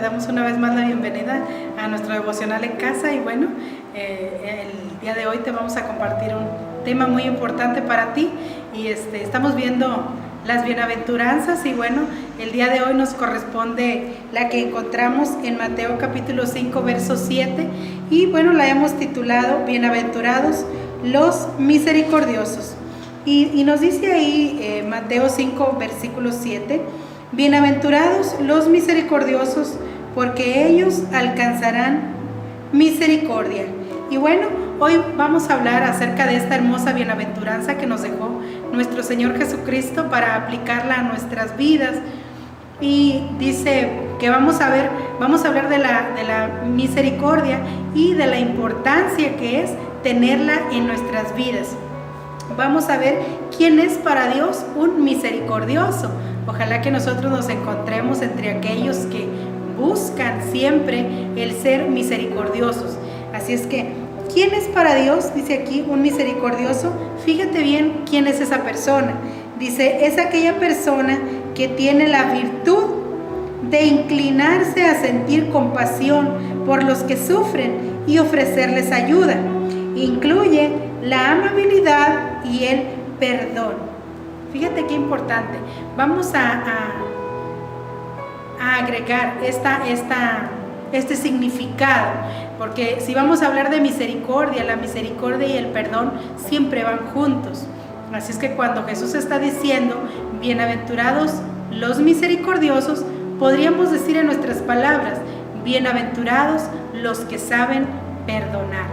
damos una vez más la bienvenida a nuestro devocional en casa y bueno, el día de hoy te vamos a compartir un tema muy importante para ti y estamos viendo las bienaventuranzas y bueno, el día de hoy nos corresponde la que encontramos en Mateo capítulo 5 verso 7 y bueno, la hemos titulado Bienaventurados los misericordiosos y nos dice ahí Mateo 5 versículo 7: Bienaventurados los misericordiosos, porque ellos alcanzarán misericordia. Y bueno, hoy vamos a hablar acerca de esta hermosa bienaventuranza que nos dejó nuestro Señor Jesucristo para aplicarla a nuestras vidas. Y dice que vamos a hablar de la misericordia y de la importancia que es tenerla en nuestras vidas. Vamos a ver quién es para Dios un misericordioso. Ojalá que nosotros nos encontremos entre aquellos que buscan siempre el ser misericordiosos. Así es que, ¿quién es para Dios? Dice aquí un misericordioso. Fíjate bien quién es esa persona. Dice, es aquella persona que tiene la virtud de inclinarse a sentir compasión por los que sufren y ofrecerles ayuda. Incluye la amabilidad y el perdón. Fíjate qué importante. Vamos a agregar este significado, porque si vamos a hablar de misericordia, la misericordia y el perdón siempre van juntos. Así es que cuando Jesús está diciendo bienaventurados los misericordiosos, podríamos decir en nuestras palabras, bienaventurados los que saben perdonar.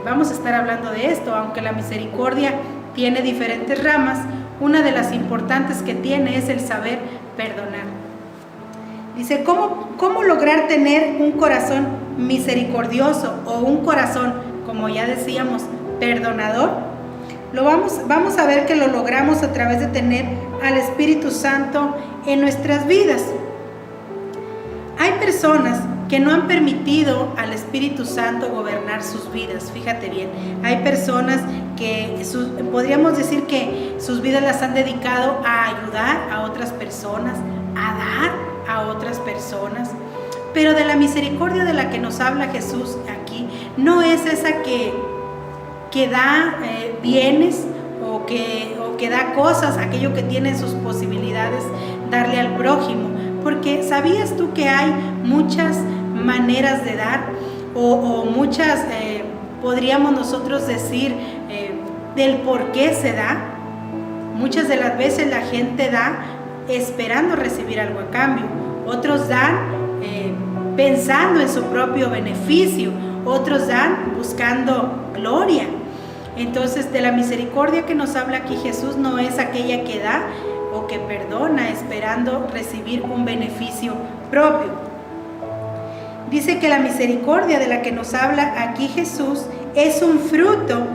Vamos a estar hablando de esto, aunque la misericordia tiene diferentes ramas, una de las importantes que tiene es el saber perdonar. Dice, ¿cómo lograr tener un corazón misericordioso o un corazón, como ya decíamos, perdonador? Vamos a ver que lo logramos a través de tener al Espíritu Santo en nuestras vidas. Hay personas que no han permitido al Espíritu Santo gobernar sus vidas. Fíjate bien, hay personas que podríamos decir que sus vidas las han dedicado a ayudar a otras personas, a dar a otras personas, pero de la misericordia de la que nos habla Jesús aquí, no es esa que da bienes o que da cosas, aquello que tiene sus posibilidades, darle al prójimo, porque ¿sabías tú que hay muchas maneras de dar o muchas, podríamos nosotros decir, del por qué se da? Muchas de las veces la gente da esperando recibir algo a cambio, otros dan pensando en su propio beneficio, otros dan buscando gloria. Entonces, de la misericordia que nos habla aquí Jesús no es aquella que da o que perdona esperando recibir un beneficio propio. Dice que la misericordia de la que nos habla aquí Jesús es un fruto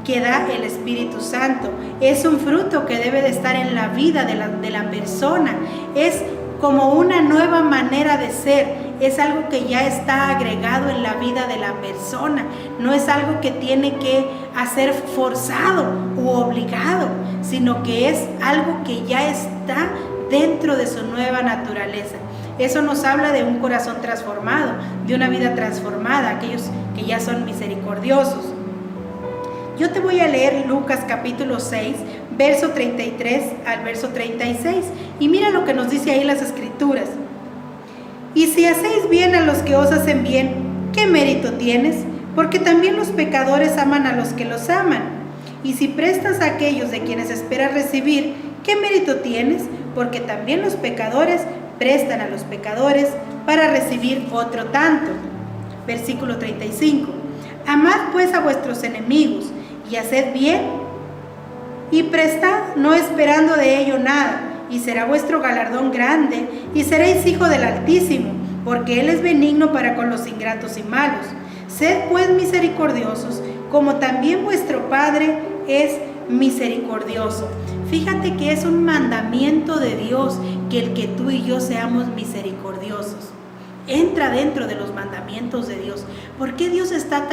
que da el Espíritu Santo, es un fruto que debe de estar en la vida de la persona, es como una nueva manera de ser, es algo que ya está agregado en la vida de la persona, no es algo que tiene que hacer forzado u obligado, sino que es algo que ya está dentro de su nueva naturaleza. Eso nos habla de un corazón transformado, de una vida transformada, aquellos que ya son misericordiosos. Yo te voy a leer Lucas capítulo 6, verso 33 al verso 36, y mira lo que nos dice ahí las Escrituras. Y si hacéis bien a los que os hacen bien, ¿qué mérito tienes? Porque también los pecadores aman a los que los aman. Y si prestas a aquellos de quienes esperas recibir, ¿qué mérito tienes? Porque también los pecadores prestan a los pecadores para recibir otro tanto. Versículo 35. Amad pues a vuestros enemigos y haced bien y prestad, no esperando de ello nada, y será vuestro galardón grande y seréis hijo del Altísimo, porque Él es benigno para con los ingratos y malos. Sed pues misericordiosos, como también vuestro Padre es misericordioso. Fíjate que es un mandamiento de Dios que el que tú y yo seamos misericordiosos. Entra dentro de los mandamientos de Dios. ¿Por qué Dios está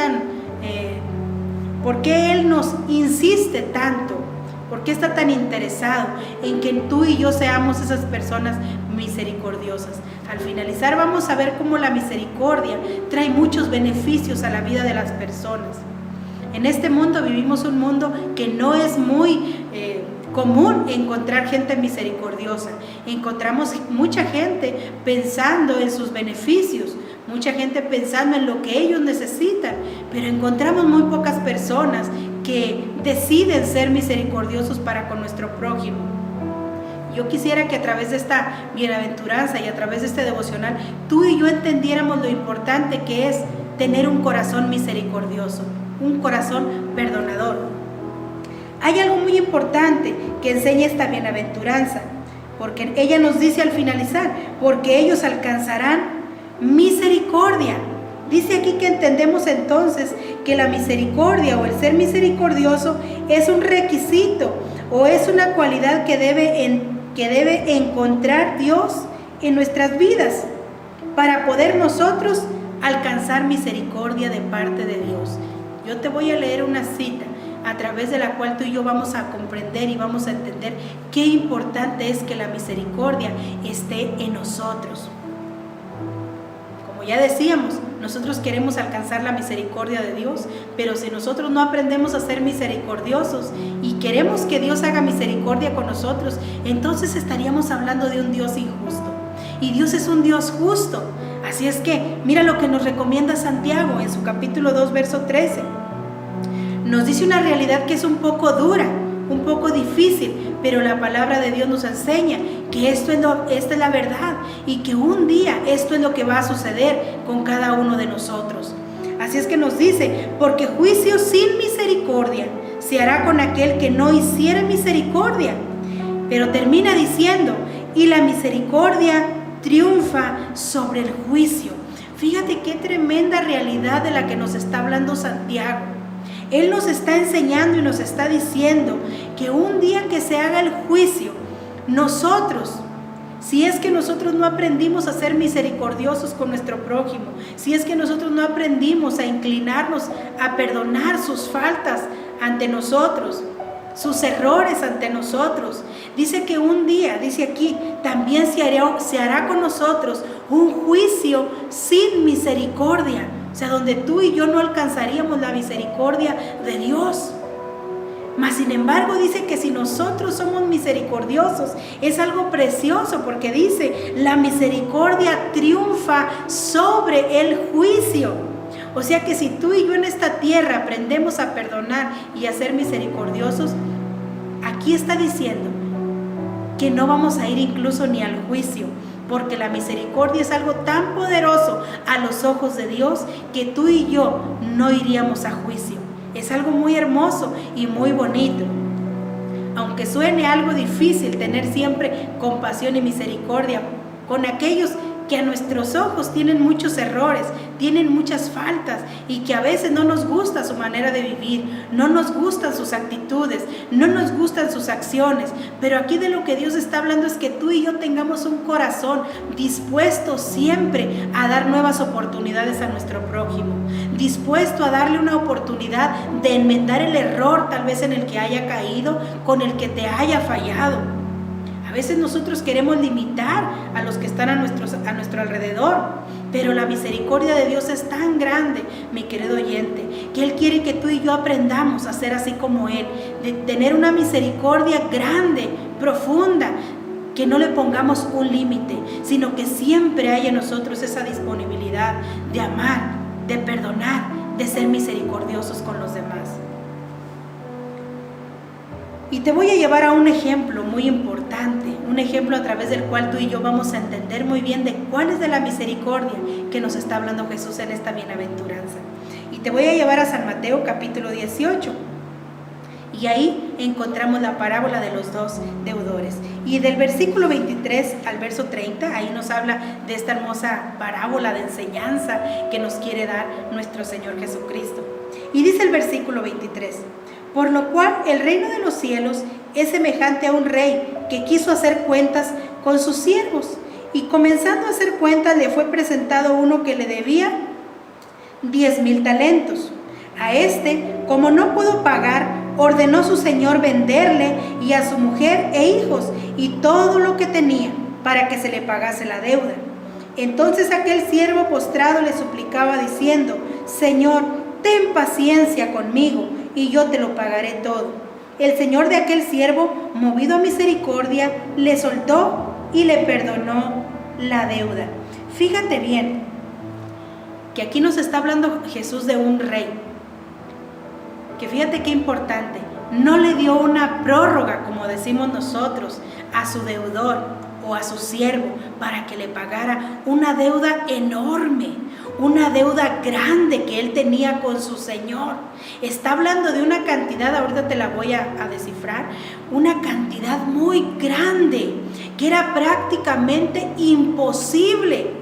por qué Él nos insiste tanto? ¿Por qué está tan interesado en que tú y yo seamos esas personas misericordiosas? Al finalizar vamos a ver cómo la misericordia trae muchos beneficios a la vida de las personas. En este mundo vivimos un mundo que no es muy común encontrar gente misericordiosa. Encontramos mucha gente pensando en sus beneficios, mucha gente pensando en lo que ellos necesitan, pero encontramos muy pocas personas que deciden ser misericordiosos para con nuestro prójimo. Yo quisiera que a través de esta bienaventuranza y a través de este devocional, tú y yo entendiéramos lo importante que es tener un corazón misericordioso, un corazón perdonador. Hay algo muy importante que enseña esta bienaventuranza, porque ella nos dice al finalizar, porque ellos alcanzarán misericordia. Dice aquí que entendemos entonces que la misericordia o el ser misericordioso es un requisito o es una cualidad que debe encontrar Dios en nuestras vidas para poder nosotros alcanzar misericordia de parte de Dios. Yo te voy a leer una cita a través de la cual tú y yo vamos a comprender y vamos a entender qué importante es que la misericordia esté en nosotros. Como ya decíamos, nosotros queremos alcanzar la misericordia de Dios, pero si nosotros no aprendemos a ser misericordiosos y queremos que Dios haga misericordia con nosotros, entonces estaríamos hablando de un Dios injusto. Y Dios es un Dios justo. Así es que mira lo que nos recomienda Santiago en su capítulo 2, verso 13. Nos dice una realidad que es un poco dura, un poco difícil, pero la palabra de Dios nos enseña que esta es la verdad y que un día esto es lo que va a suceder con cada uno de nosotros. Así es que nos dice, porque juicio sin misericordia se hará con aquel que no hiciere misericordia. Pero termina diciendo, y la misericordia triunfa sobre el juicio. Fíjate qué tremenda realidad de la que nos está hablando Santiago. Él nos está enseñando y nos está diciendo que un día que se haga el juicio, nosotros, si es que nosotros no aprendimos a ser misericordiosos con nuestro prójimo, si es que nosotros no aprendimos a inclinarnos a perdonar sus faltas ante nosotros, sus errores ante nosotros, dice que un día, dice aquí, también se hará con nosotros un juicio sin misericordia. O sea, donde tú y yo no alcanzaríamos la misericordia de Dios. Mas sin embargo dice que si nosotros somos misericordiosos, es algo precioso porque dice, la misericordia triunfa sobre el juicio. O sea que si tú y yo en esta tierra aprendemos a perdonar y a ser misericordiosos, aquí está diciendo que no vamos a ir incluso ni al juicio, porque la misericordia es algo tan poderoso a los ojos de Dios que tú y yo no iríamos a juicio. Es algo muy hermoso y muy bonito. Aunque suene algo difícil tener siempre compasión y misericordia con aquellos que a nuestros ojos tienen muchos errores, tienen muchas faltas y que a veces no nos gusta su manera de vivir, no nos gustan sus actitudes, no nos gustan sus acciones, pero aquí de lo que Dios está hablando es que tú y yo tengamos un corazón dispuesto siempre a dar nuevas oportunidades a nuestro prójimo, dispuesto a darle una oportunidad de enmendar el error tal vez en el que haya caído, con el que te haya fallado. A veces nosotros queremos limitar a los que están a nuestro alrededor, pero la misericordia de Dios es tan grande, mi querido oyente, que Él quiere que tú y yo aprendamos a ser así como Él, de tener una misericordia grande, profunda, que no le pongamos un límite, sino que siempre haya en nosotros esa disponibilidad de amar, de perdonar, de ser misericordiosos con los demás. Y te voy a llevar a un ejemplo muy importante, un ejemplo a través del cual tú y yo vamos a entender muy bien de cuál es de la misericordia que nos está hablando Jesús en esta bienaventuranza. Y te voy a llevar a San Mateo capítulo 18. Y ahí encontramos la parábola de los dos deudores. Y del versículo 23 al verso 30, ahí nos habla de esta hermosa parábola de enseñanza que nos quiere dar nuestro Señor Jesucristo. Y dice el versículo 23, por lo cual el reino de los cielos es semejante a un rey que quiso hacer cuentas con sus siervos. Y comenzando a hacer cuentas le fue presentado uno que le debía 10,000 talentos. A este, como no pudo pagar, ordenó su señor venderle y a su mujer e hijos y todo lo que tenía para que se le pagase la deuda. Entonces aquel siervo postrado le suplicaba diciendo: Señor, ten paciencia conmigo y yo te lo pagaré todo. El señor de aquel siervo, movido a misericordia, le soltó y le perdonó la deuda. Fíjate bien que aquí nos está hablando Jesús de un rey, que fíjate qué importante, no le dio una prórroga, como decimos nosotros, a su deudor o a su siervo para que le pagara una deuda enorme, una deuda grande que él tenía con su señor. Está hablando de una cantidad, ahorita te la voy a descifrar, una cantidad muy grande que era prácticamente imposible.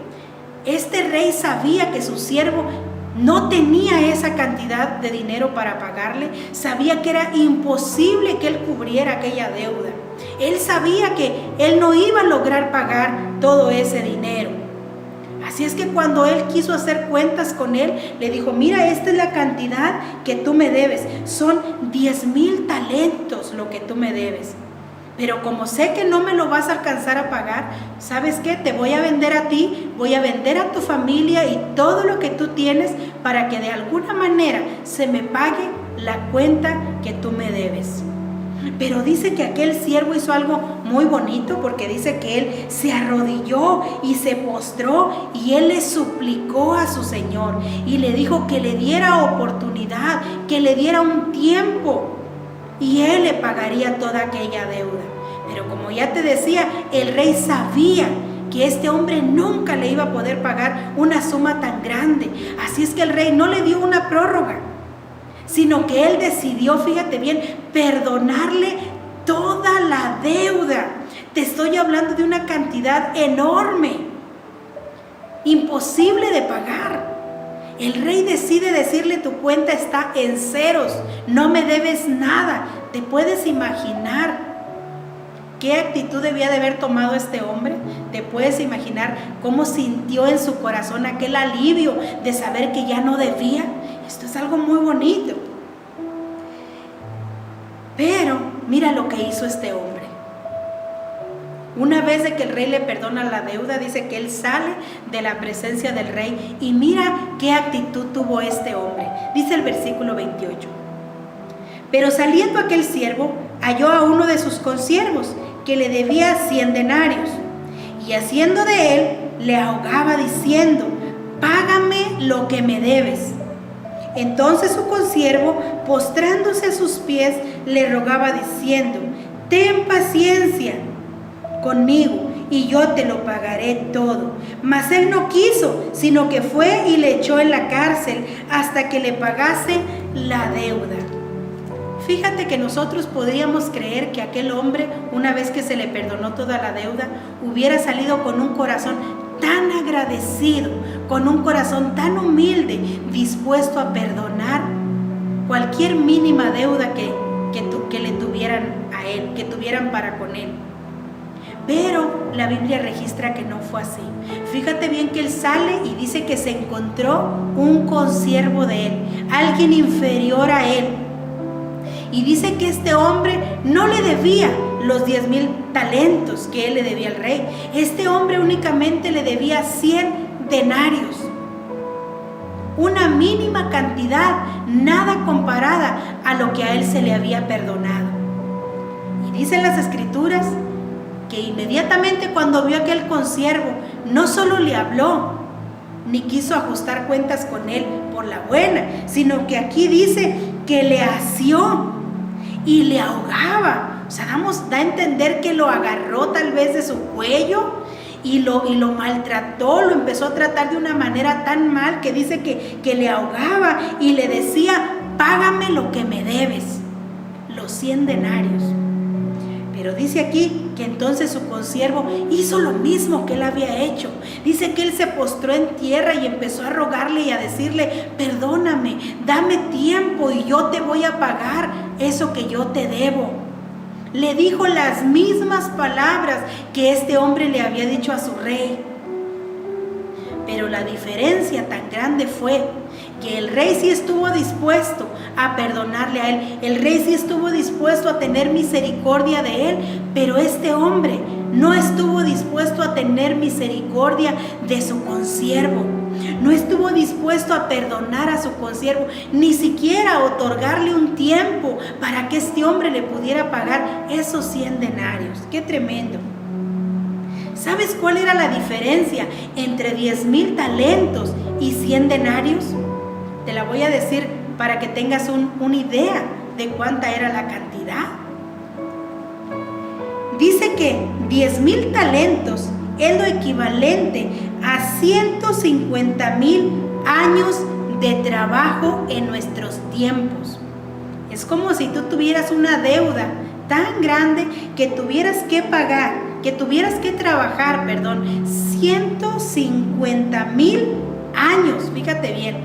Este rey sabía que su siervo no tenía esa cantidad de dinero para pagarle, sabía que era imposible que él cubriera aquella deuda. Él sabía que él no iba a lograr pagar todo ese dinero. Así es que cuando él quiso hacer cuentas con él, le dijo: mira, esta es la cantidad que tú me debes, son 10,000 talentos lo que tú me debes. Pero como sé que no me lo vas a alcanzar a pagar, ¿sabes qué? Te voy a vender a ti, voy a vender a tu familia y todo lo que tú tienes para que de alguna manera se me pague la cuenta que tú me debes. Pero dice que aquel siervo hizo algo muy bonito, porque dice que él se arrodilló y se postró y él le suplicó a su señor y le dijo que le diera oportunidad, que le diera un tiempo y él le pagaría toda aquella deuda. Pero como ya te decía, el rey sabía que este hombre nunca le iba a poder pagar una suma tan grande. Así es que el rey no le dio una prórroga, sino que él decidió, fíjate bien, perdonarle toda la deuda. Te estoy hablando de una cantidad enorme, imposible de pagar. El rey decide decirle: tu cuenta está en ceros, no me debes nada. ¿Te puedes imaginar qué actitud debía de haber tomado este hombre? ¿Te puedes imaginar cómo sintió en su corazón aquel alivio de saber que ya no debía? Esto es algo muy bonito. Pero mira lo que hizo este hombre. Una vez de que el rey le perdona la deuda, dice que él sale de la presencia del rey y mira qué actitud tuvo este hombre. Dice el versículo 28. Pero saliendo aquel siervo, halló a uno de sus consiervos que le debía 100 denarios y haciendo de él, le ahogaba diciendo: págame lo que me debes. Entonces su consiervo, postrándose a sus pies, le rogaba diciendo: ten paciencia conmigo y yo te lo pagaré todo. Mas él no quiso, sino que fue y le echó en la cárcel hasta que le pagase la deuda. Fíjate que nosotros podríamos creer que aquel hombre, una vez que se le perdonó toda la deuda, hubiera salido con un corazón tan agradecido, con un corazón tan humilde, dispuesto a perdonar cualquier mínima deuda que le tuvieran a él, que tuvieran para con él. Pero la Biblia registra que no fue así. Fíjate bien que él sale y dice que se encontró un consiervo de él, alguien inferior a él. Y dice que este hombre no le debía los 10,000 talentos que él le debía al rey. Este hombre únicamente le debía 100 denarios. Una mínima cantidad, nada comparada a lo que a él se le había perdonado. Y dicen las escrituras que inmediatamente cuando vio a aquel consiervo, no solo le habló, ni quiso ajustar cuentas con él por la buena, sino que aquí dice que le asió y le ahogaba. O sea, da a entender que lo agarró tal vez de su cuello y lo maltrató, lo empezó a tratar de una manera tan mal que dice que le ahogaba y le decía: págame lo que me debes, los 100 denarios. Pero dice aquí que entonces su consiervo hizo lo mismo que él había hecho. Dice que él se postró en tierra y empezó a rogarle y a decirle: perdóname, dame tiempo y yo te voy a pagar eso que yo te debo. Le dijo las mismas palabras que este hombre le había dicho a su rey. Pero la diferencia tan grande fue que el rey sí estuvo dispuesto a perdonarle a él, el rey sí estuvo dispuesto a tener misericordia de él, pero este hombre no estuvo dispuesto a tener misericordia de su consiervo, no estuvo dispuesto a perdonar a su consiervo, ni siquiera a otorgarle un tiempo para que este hombre le pudiera pagar esos 100 denarios. ¡Qué tremendo! ¿Sabes cuál era la diferencia entre 10,000 talentos y 100 denarios? Te la voy a decir para que tengas una idea de cuánta era la cantidad. Dice que 10,000 talentos es lo equivalente a 150,000 años de trabajo en nuestros tiempos. Es como si tú tuvieras una deuda tan grande que tuvieras que pagar, que tuvieras que trabajar, 150,000 años. Fíjate bien,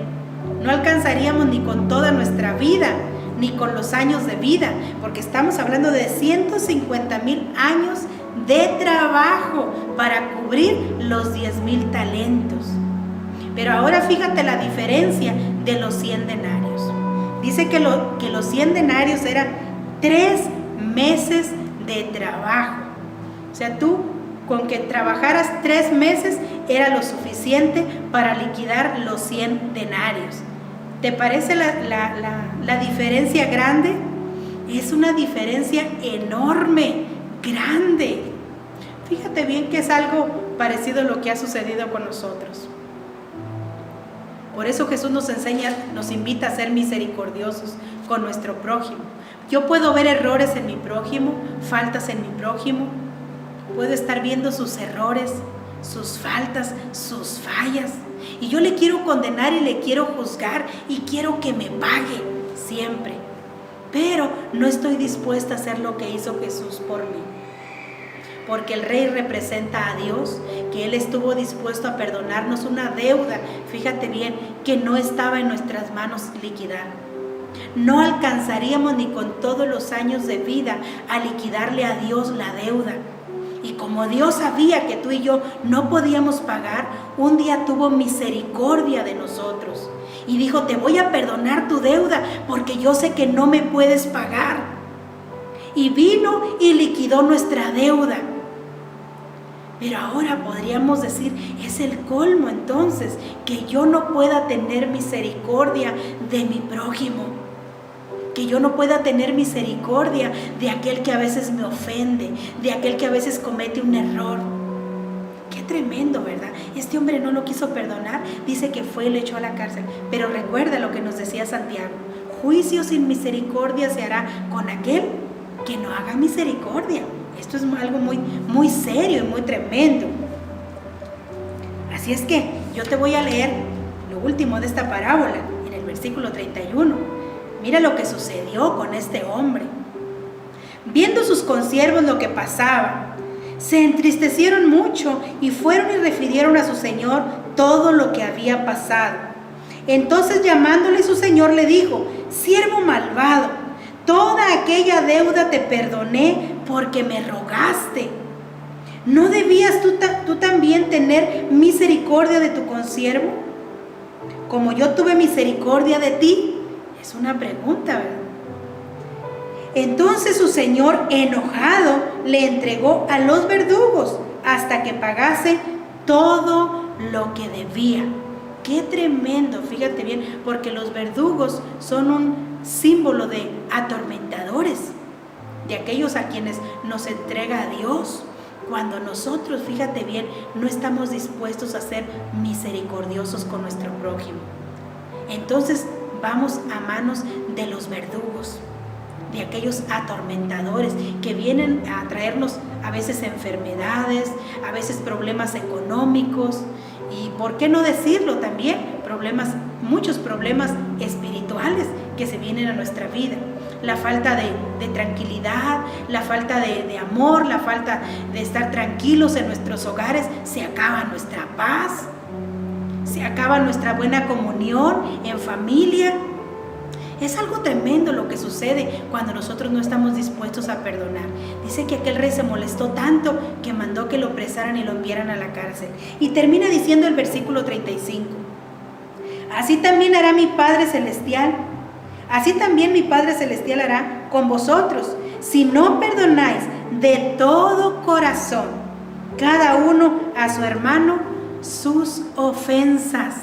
no alcanzaríamos ni con toda nuestra vida, ni con los años de vida, porque estamos hablando de 150,000 años de trabajo para cubrir los 10,000 talentos. Pero ahora fíjate la diferencia de los 100 denarios. Dice que los 100 denarios eran 3 meses de trabajo. O sea, tú con que trabajaras 3 meses era lo suficiente para liquidar los 100 denarios. ¿Te parece la diferencia grande? Es una diferencia enorme, grande. Fíjate bien que es algo parecido a lo que ha sucedido con nosotros. Por eso Jesús nos enseña, nos invita a ser misericordiosos con nuestro prójimo. Yo puedo ver errores en mi prójimo, faltas en mi prójimo. Puedo estar viendo sus errores, sus faltas, sus fallas. Y yo le quiero condenar y le quiero juzgar y quiero que me pague siempre. Pero no estoy dispuesta a hacer lo que hizo Jesús por mí. Porque el Rey representa a Dios, que Él estuvo dispuesto a perdonarnos una deuda, fíjate bien, que no estaba en nuestras manos liquidar. No alcanzaríamos ni con todos los años de vida a liquidarle a Dios la deuda. Y como Dios sabía que tú y yo no podíamos pagar, un día tuvo misericordia de nosotros. Y dijo, te voy a perdonar tu deuda porque yo sé que no me puedes pagar. Y vino y liquidó nuestra deuda. Pero ahora podríamos decir, es el colmo entonces que yo no pueda tener misericordia de mi prójimo. Que yo no pueda tener misericordia de aquel que a veces me ofende, de aquel que a veces comete un error. Qué tremendo, ¿verdad? Este hombre no lo quiso perdonar, dice que fue y le echó a la cárcel. Pero recuerda lo que nos decía Santiago, juicio sin misericordia se hará con aquel que no haga misericordia. Esto es algo muy, muy serio y muy tremendo. Así es que yo te voy a leer lo último de esta parábola, en el versículo 31. Mira lo que sucedió con este hombre. Viendo sus consiervos lo que pasaba, se entristecieron mucho y fueron y refirieron a su señor todo lo que había pasado. Entonces llamándole su señor le dijo, siervo malvado, toda aquella deuda te perdoné porque me rogaste. ¿No debías tú también tener misericordia de tu consiervo, como yo tuve misericordia de ti? Es una pregunta, ¿verdad? Entonces su señor, enojado, le entregó a los verdugos hasta que pagase todo lo que debía. Qué tremendo, fíjate bien, porque los verdugos son un símbolo de atormentadores, de aquellos a quienes nos entrega a Dios. Cuando nosotros, fíjate bien, no estamos dispuestos a ser misericordiosos con nuestro prójimo. Entonces vamos a manos de los verdugos, de aquellos atormentadores que vienen a traernos a veces enfermedades, a veces problemas económicos y, ¿por qué no decirlo también? Muchos problemas espirituales que se vienen a nuestra vida. La falta de tranquilidad, la falta de amor, la falta de estar tranquilos en nuestros hogares, se acaba nuestra paz. Se acaba nuestra buena comunión en familia. Es algo tremendo lo que sucede cuando nosotros no estamos dispuestos a perdonar. Dice que aquel rey se molestó tanto que mandó que lo presaran y lo enviaran a la cárcel. Y termina diciendo el versículo 35. así también hará mi Padre Celestial. Así también mi Padre Celestial hará con vosotros, si no perdonáis de todo corazón, cada uno a su hermano, sus ofensas.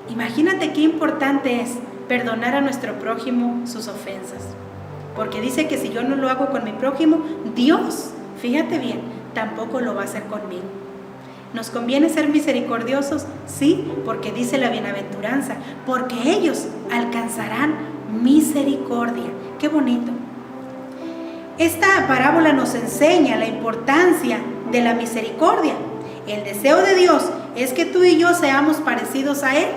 Imagínate qué importante es perdonar a nuestro prójimo sus ofensas. Porque dice que si yo no lo hago con mi prójimo, Dios, fíjate bien, tampoco lo va a hacer conmigo. ¿Nos conviene ser misericordiosos? Sí, porque dice la bienaventuranza, porque ellos alcanzarán misericordia. ¡Qué bonito! Esta parábola nos enseña la importancia de la misericordia. El deseo de Dios es que tú y yo seamos parecidos a Él,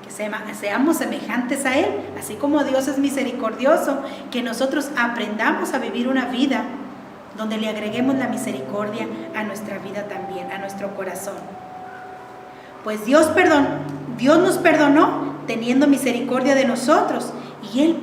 que seamos semejantes a Él, así como Dios es misericordioso, que nosotros aprendamos a vivir una vida donde le agreguemos la misericordia a nuestra vida también, a nuestro corazón. Pues Dios nos perdonó teniendo misericordia de nosotros, y Él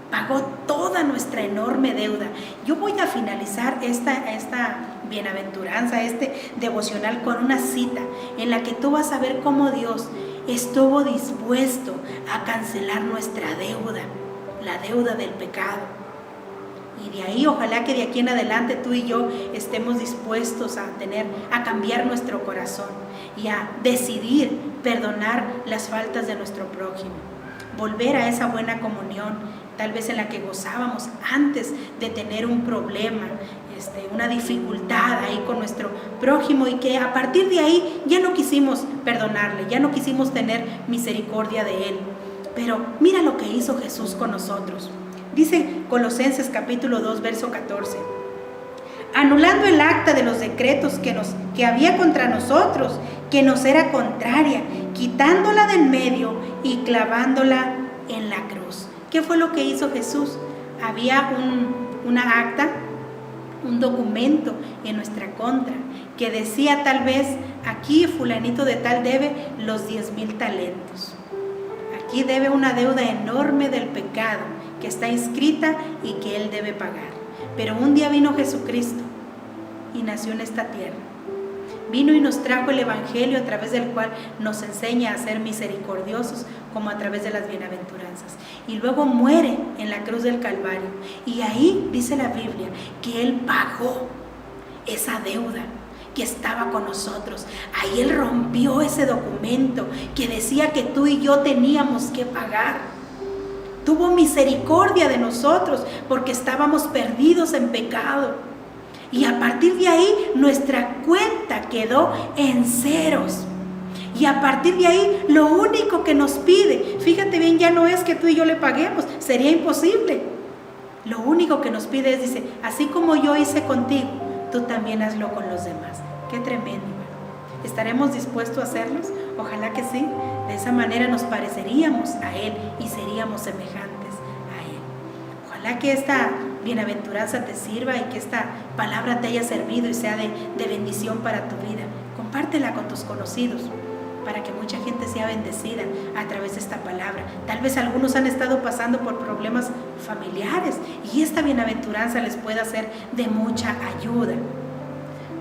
pagó toda nuestra enorme deuda. Yo voy a finalizar esta bienaventuranza, este devocional, con una cita en la que tú vas a ver cómo Dios estuvo dispuesto a cancelar nuestra deuda, la deuda del pecado. Y de ahí, ojalá que de aquí en adelante tú y yo estemos dispuestos a cambiar nuestro corazón y a decidir perdonar las faltas de nuestro prójimo, volver a esa buena comunión, tal vez en la que gozábamos antes de tener un problema, una dificultad ahí con nuestro prójimo, y que a partir de ahí ya no quisimos perdonarle, ya no quisimos tener misericordia de él. Pero mira lo que hizo Jesús con nosotros. Dice Colosenses capítulo 2, verso 14. Anulando el acta de los decretos que había contra nosotros, que nos era contraria, quitándola del medio y clavándola en la cruz. ¿Qué fue lo que hizo Jesús? Había una acta, un documento en nuestra contra, que decía tal vez, aquí fulanito de tal debe los 10,000 talentos. Aquí debe una deuda enorme del pecado que está inscrita y que Él debe pagar. Pero un día vino Jesucristo y nació en esta tierra. Vino y nos trajo el Evangelio, a través del cual nos enseña a ser misericordiosos, como a través de las bienaventuranzas. Y luego muere en la cruz del Calvario. Y ahí dice la Biblia que Él pagó esa deuda que estaba con nosotros. Ahí Él rompió ese documento que decía que tú y yo teníamos que pagar. Tuvo misericordia de nosotros porque estábamos perdidos en pecado. Y a partir de ahí nuestra cuenta quedó en ceros. Y a partir de ahí lo único que nos pide, fíjate bien, ya no es que tú y yo le paguemos, sería imposible. Lo único que nos pide es, dice, así como yo hice contigo, tú también hazlo con los demás. Qué tremendo. ¿Estaremos dispuestos a hacerlos? Ojalá que sí. De esa manera nos pareceríamos a Él y seríamos semejantes a Él. Ojalá que esta bienaventuranza te sirva y que esta palabra te haya servido y sea de bendición para tu vida. Compártela con tus conocidos para que mucha gente sea bendecida a través de esta palabra. Tal vez algunos han estado pasando por problemas familiares y esta bienaventuranza les pueda ser de mucha ayuda.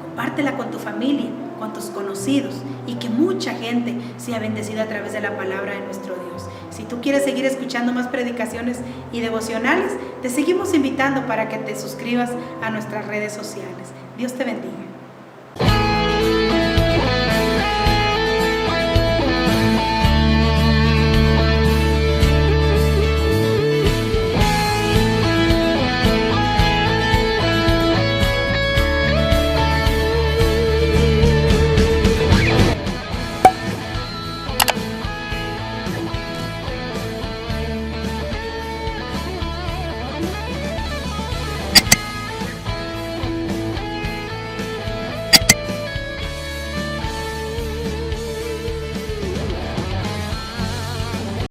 Compártela con tu familia, con tus conocidos, y que mucha gente sea bendecida a través de la palabra de nuestro Dios. Si tú quieres seguir escuchando más predicaciones y devocionales, te seguimos invitando para que te suscribas a nuestras redes sociales. Dios te bendiga.